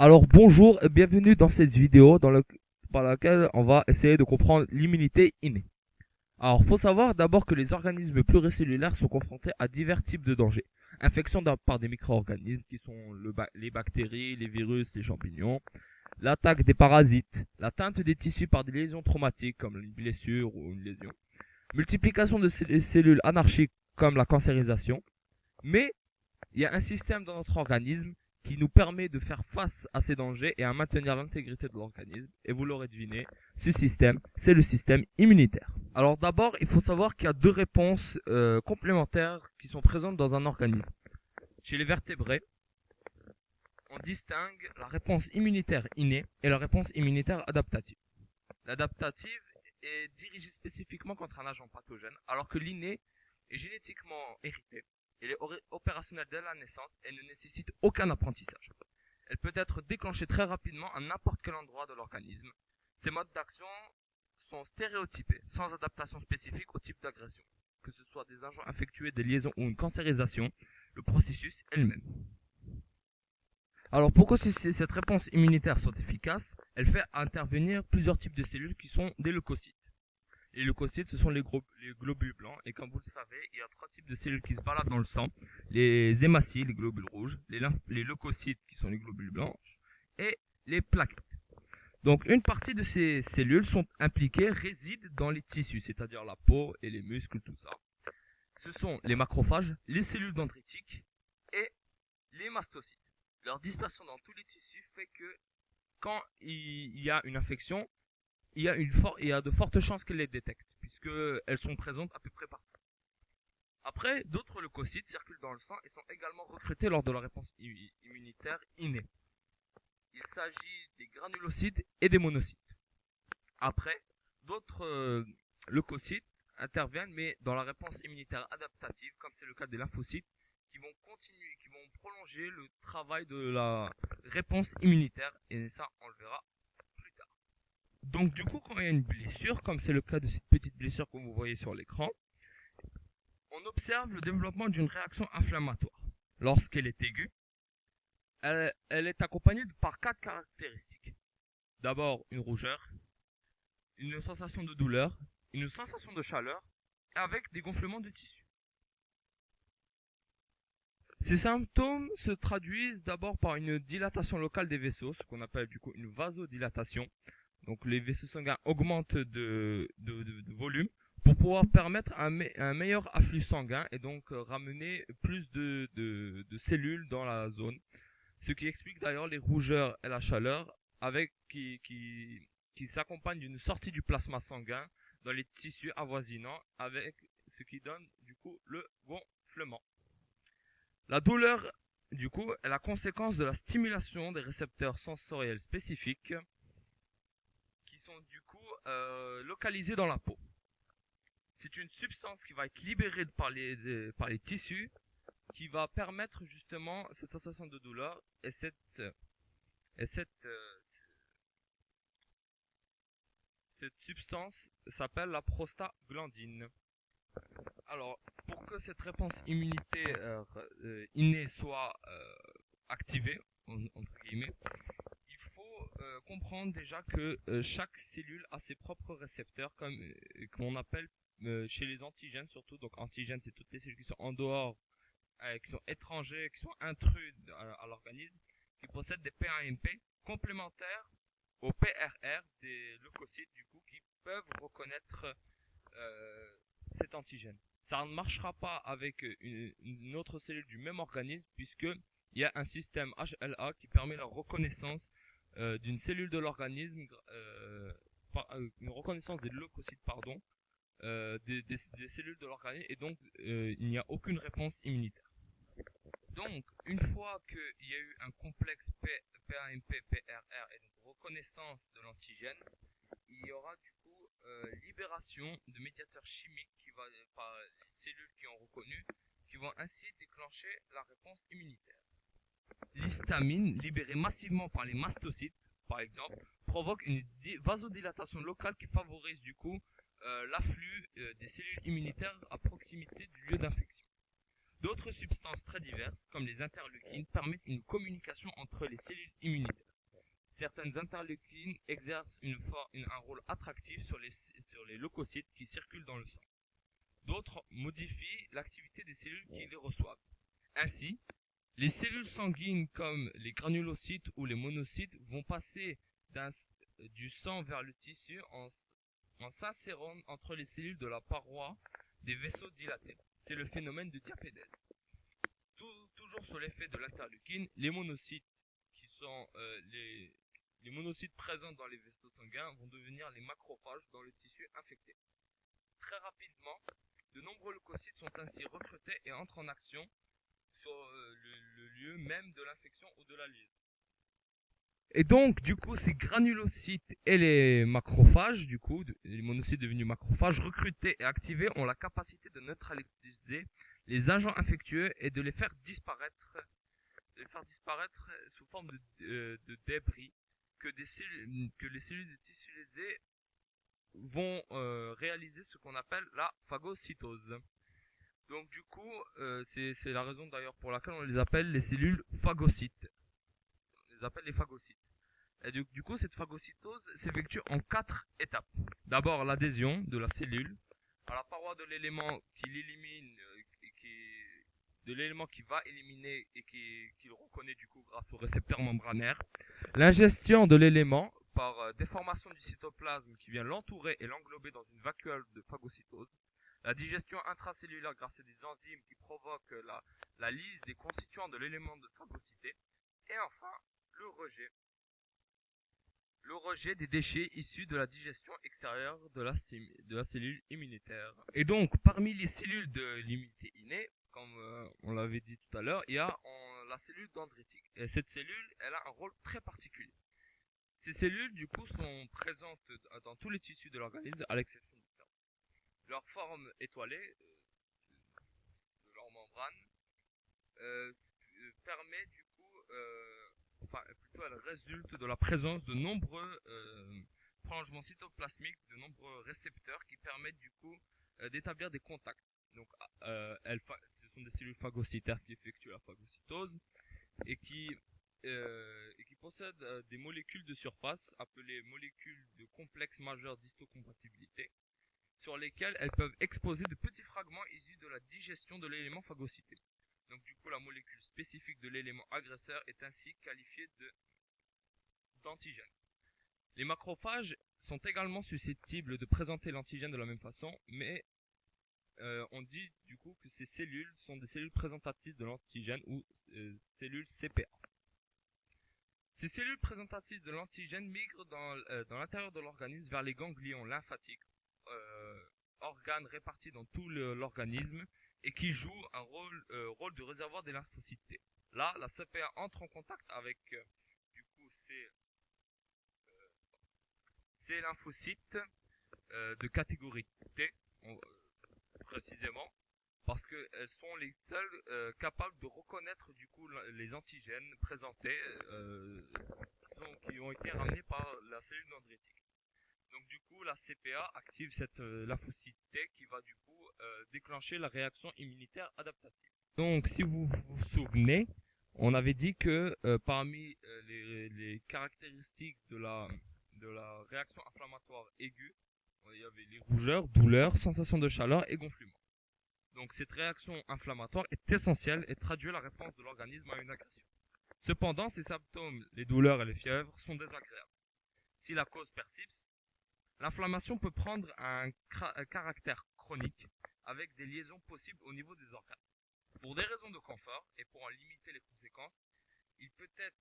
Alors bonjour et bienvenue dans cette vidéo par laquelle on va essayer de comprendre l'immunité innée. Alors faut savoir d'abord que les organismes pluricellulaires sont confrontés à divers types de dangers. Infection par des micro-organismes qui sont les bactéries, les virus, les champignons, l'attaque des parasites, l'atteinte des tissus par des lésions traumatiques comme une blessure ou une lésion, multiplication de cellules anarchiques comme la cancérisation, mais il y a un système dans notre organisme qui nous permet de faire face à ces dangers et à maintenir l'intégrité de l'organisme. Et vous l'aurez deviné, ce système, c'est le système immunitaire. Alors d'abord, il faut savoir qu'il y a deux réponses complémentaires qui sont présentes dans un organisme. Chez les vertébrés, on distingue la réponse immunitaire innée et la réponse immunitaire adaptative. L'adaptative est dirigée spécifiquement contre un agent pathogène, alors que l'inné est génétiquement héritée. Elle est opérationnelle dès la naissance et ne nécessite aucun apprentissage. Elle peut être déclenchée très rapidement à n'importe quel endroit de l'organisme. Ces modes d'action sont stéréotypés, sans adaptation spécifique au type d'agression. Que ce soit des agents infectieux, des liaisons ou une cancérisation, le processus est le même. Alors pourquoi cette réponse immunitaire soit efficace? Elle fait intervenir plusieurs types de cellules qui sont des leucocytes. Les leucocytes, ce sont les globules blancs. Et comme vous le savez, il y a trois types de cellules qui se baladent dans le sang. Les hématies, les globules rouges, les leucocytes, qui sont les globules blancs, et les plaquettes. Donc une partie de ces cellules sont impliquées, résident dans les tissus, c'est-à-dire la peau et les muscles, tout ça. Ce sont les macrophages, les cellules dendritiques et les mastocytes. Leur dispersion dans tous les tissus fait que quand il y a une infection, il y a de fortes chances qu'elle les détecte, puisqu'elles sont présentes à peu près partout. Après, d'autres leucocytes circulent dans le sang et sont également recrutés lors de la réponse immunitaire innée. Il s'agit des granulocytes et des monocytes. Après, d'autres leucocytes interviennent, mais dans la réponse immunitaire adaptative, comme c'est le cas des lymphocytes, qui vont continuer, qui vont prolonger le travail de la réponse immunitaire, et ça, on le verra plus tard. Donc du coup, quand il y a une blessure, comme c'est le cas de cette petite blessure que vous voyez sur l'écran, on observe le développement d'une réaction inflammatoire. Lorsqu'elle est aiguë, elle est accompagnée par quatre caractéristiques. D'abord, une rougeur, une sensation de douleur, une sensation de chaleur, avec des gonflements de tissu. Ces symptômes se traduisent d'abord par une dilatation locale des vaisseaux, ce qu'on appelle du coup une vasodilatation. Donc les vaisseaux sanguins augmentent de volume pour pouvoir permettre un meilleur afflux sanguin et donc ramener plus de cellules dans la zone. Ce qui explique d'ailleurs les rougeurs et la chaleur avec qui s'accompagnent d'une sortie du plasma sanguin dans les tissus avoisinants avec ce qui donne du coup le gonflement. La douleur du coup est la conséquence de la stimulation des récepteurs sensoriels spécifiques qui sont du coup localisés dans la peau. C'est une substance qui va être libérée par les tissus qui va permettre justement cette sensation de douleur et cette substance s'appelle la prostaglandine. Alors, pour que cette réponse immunitaire innée soit activée, entre guillemets, il faut comprendre déjà que chaque cellule a ses propres récepteurs, comme qu'on appelle chez les antigènes surtout. Donc antigènes, c'est toutes les cellules qui sont en dehors, qui sont étrangers, qui sont intrus à l'organisme, qui possèdent des PAMP complémentaires au PRR des leucocytes, du coup, qui peuvent reconnaître euh, cet antigène. Ça ne marchera pas avec une autre cellule du même organisme, puisqu'il y a un système HLA qui permet la reconnaissance d'une cellule de l'organisme, une reconnaissance des leucocytes, pardon, des cellules de l'organisme, et donc il n'y a aucune réponse immunitaire. Donc, une fois qu'il y a eu un complexe PAMP-PRR et donc reconnaissance de l'antigène, il y aura du coup libération de médiateurs chimiques par les cellules qui ont reconnu, qui vont ainsi déclencher la réponse immunitaire. L'histamine, libérée massivement par les mastocytes, par exemple, provoque une vasodilatation locale qui favorise du coup l'afflux des cellules immunitaires à proximité du lieu d'infection. D'autres substances très diverses, comme les interleukines, permettent une communication entre les cellules immunitaires. Certaines interleukines exercent un rôle attractif sur les leucocytes qui circulent dans le sang. D'autres modifient l'activité des cellules qui les reçoivent. Ainsi, les cellules sanguines comme les granulocytes ou les monocytes vont passer du sang vers le tissu en s'insérant entre les cellules de la paroi des vaisseaux dilatés. C'est le phénomène de diapédèse. Toujours sous l'effet de l'interleukine, les monocytes, qui sont les monocytes présents dans les vaisseaux sanguins, vont devenir les macrophages dans le tissu infecté. Très rapidement, de nombreux leucocytes sont ainsi recrutés et entrent en action sur le lieu même de l'infection ou de la lésion. Et donc, du coup, ces granulocytes et les macrophages, du coup, les monocytes devenus macrophages, recrutés et activés, ont la capacité de neutraliser les agents infectieux et de les faire disparaître sous forme de débris que les cellules de tissu lésés vont réaliser ce qu'on appelle la phagocytose. Donc du coup, c'est la raison d'ailleurs pour laquelle on les appelle les cellules phagocytes. On les appelle les phagocytes. Et du coup, cette phagocytose s'effectue en 4 étapes. D'abord, l'adhésion de la cellule à la paroi de l'élément qui l'élimine, de l'élément qui va éliminer et qu'il reconnaît du coup grâce au récepteur membranaire. L'ingestion de l'élément par déformation du cytoplasme qui vient l'entourer et l'englober dans une vacuole de phagocytose. La digestion intracellulaire grâce à des enzymes qui provoquent la lyse des constituants de l'élément de phagocyté. Et enfin, le rejet des déchets issus de la digestion extérieure de la cellule immunitaire. Et donc, parmi les cellules de l'immunité innée, comme on l'avait dit tout à l'heure, il y a la cellule dendritique. Et cette cellule, elle a un rôle très particulier. Ces cellules, du coup, sont présentes dans tous les tissus de l'organisme, à l'exception du cerveau. Leur forme étoilée de leur membrane permet du coup, plutôt elle résulte de la présence de nombreux prolongements cytoplasmiques, de nombreux récepteurs qui permettent du coup d'établir des contacts. Donc, ce sont des cellules phagocytaires qui effectuent la phagocytose et qui possèdent des molécules de surface appelées molécules de complexe majeur d'histocompatibilité, sur lesquelles elles peuvent exposer de petits fragments issus de la digestion de l'élément phagocyté. Donc du coup, la molécule spécifique de l'élément agresseur est ainsi qualifiée d'antigène. Les macrophages sont également susceptibles de présenter l'antigène de la même façon, mais on dit du coup que ces cellules sont des cellules présentatives de l'antigène ou cellules CPA. Ces cellules présentatives de l'antigène migrent dans l'intérieur de l'organisme vers les ganglions lymphatiques, organes répartis dans tout l'organisme et qui jouent un rôle de réservoir des lymphocytes T. Là, la CPA entre en contact avec du coup ces lymphocytes de catégorie T, précisément, parce qu'elles sont les seules capables de reconnaître du coup les antigènes présentés qui ont été ramenés par la cellule dendritique. Donc du coup, la CPA active cette lymphocyte T qui va du coup déclencher la réaction immunitaire adaptative. Donc si vous vous souvenez, on avait dit que parmi les caractéristiques de la réaction inflammatoire aiguë, il y avait les rougeurs, douleurs, sensation de chaleur et gonflement. Donc cette réaction inflammatoire est essentielle et traduit la réponse de l'organisme à une agression. Cependant, ces symptômes, les douleurs et les fièvres, sont désagréables. Si la cause persiste, l'inflammation peut prendre un caractère chronique avec des liaisons possibles au niveau des organes. Pour des raisons de confort et pour en limiter les conséquences, il peut être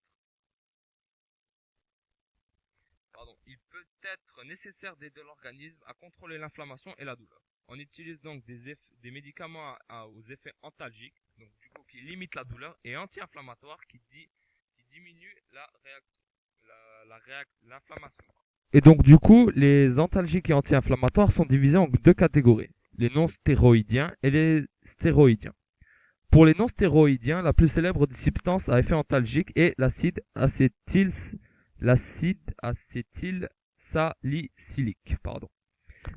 nécessaire d'aider l'organisme à contrôler l'inflammation et la douleur. On utilise donc des médicaments aux effets antalgiques, donc du coup qui limitent la douleur, et anti-inflammatoires qui diminuent l'inflammation. Et donc du coup, les antalgiques et anti-inflammatoires sont divisés en deux catégories, les non-stéroïdiens et les stéroïdiens. Pour les non-stéroïdiens, la plus célèbre des substances à effet antalgique est l'acide acétylsalicylique,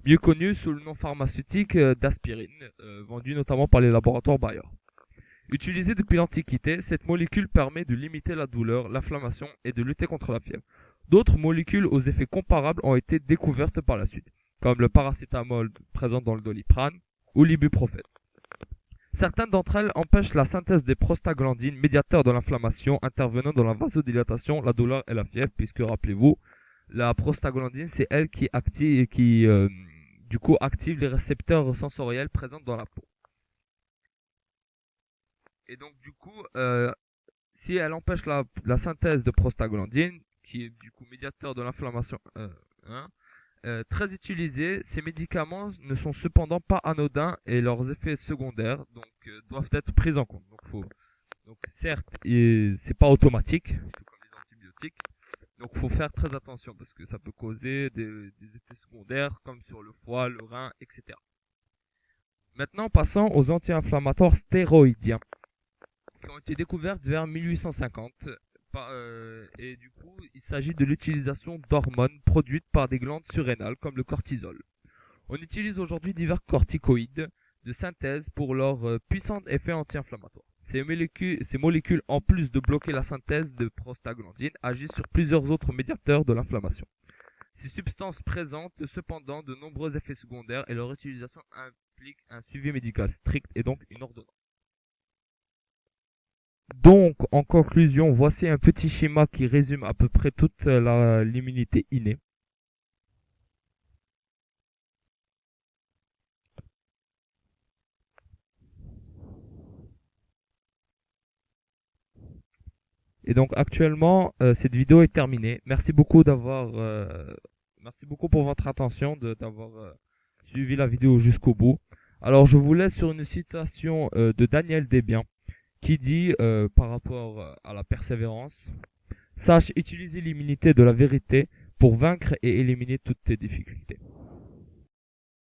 mieux connu sous le nom pharmaceutique d'aspirine, vendu notamment par les laboratoires Bayer. Utilisée depuis l'Antiquité, cette molécule permet de limiter la douleur, l'inflammation et de lutter contre la fièvre. D'autres molécules aux effets comparables ont été découvertes par la suite, comme le paracétamol présent dans le Doliprane ou l'ibuprofène. Certaines d'entre elles empêchent la synthèse des prostaglandines, médiateurs de l'inflammation intervenant dans la vasodilatation, la douleur et la fièvre, puisque rappelez-vous, la prostaglandine, c'est elle qui active, du coup active les récepteurs sensoriels présents dans la peau. Et donc du coup, si elle empêche la synthèse de prostaglandine, qui est du coup médiateur de l'inflammation, très utilisés, ces médicaments ne sont cependant pas anodins et leurs effets secondaires doivent être pris en compte. Donc certes, c'est pas automatique, c'est comme les antibiotiques. Donc faut faire très attention parce que ça peut causer des effets secondaires comme sur le foie, le rein, etc. Maintenant, passons aux anti-inflammatoires stéroïdiens qui ont été découvertes vers 1850. Et du coup, il s'agit de l'utilisation d'hormones produites par des glandes surrénales comme le cortisol. On utilise aujourd'hui divers corticoïdes de synthèse pour leur puissant effet anti-inflammatoire. Ces molécules, en plus de bloquer la synthèse de prostaglandine, agissent sur plusieurs autres médiateurs de l'inflammation. Ces substances présentent cependant de nombreux effets secondaires et leur utilisation implique un suivi médical strict et donc une ordonnance. Donc, en conclusion, voici un petit schéma qui résume à peu près toute l'immunité innée. Et donc actuellement, cette vidéo est terminée. Merci beaucoup pour votre attention, d'avoir suivi la vidéo jusqu'au bout. Alors, je vous laisse sur une citation de Daniel Desbiens qui dit par rapport à la persévérance: sache utiliser l'immunité de la vérité pour vaincre et éliminer toutes tes difficultés.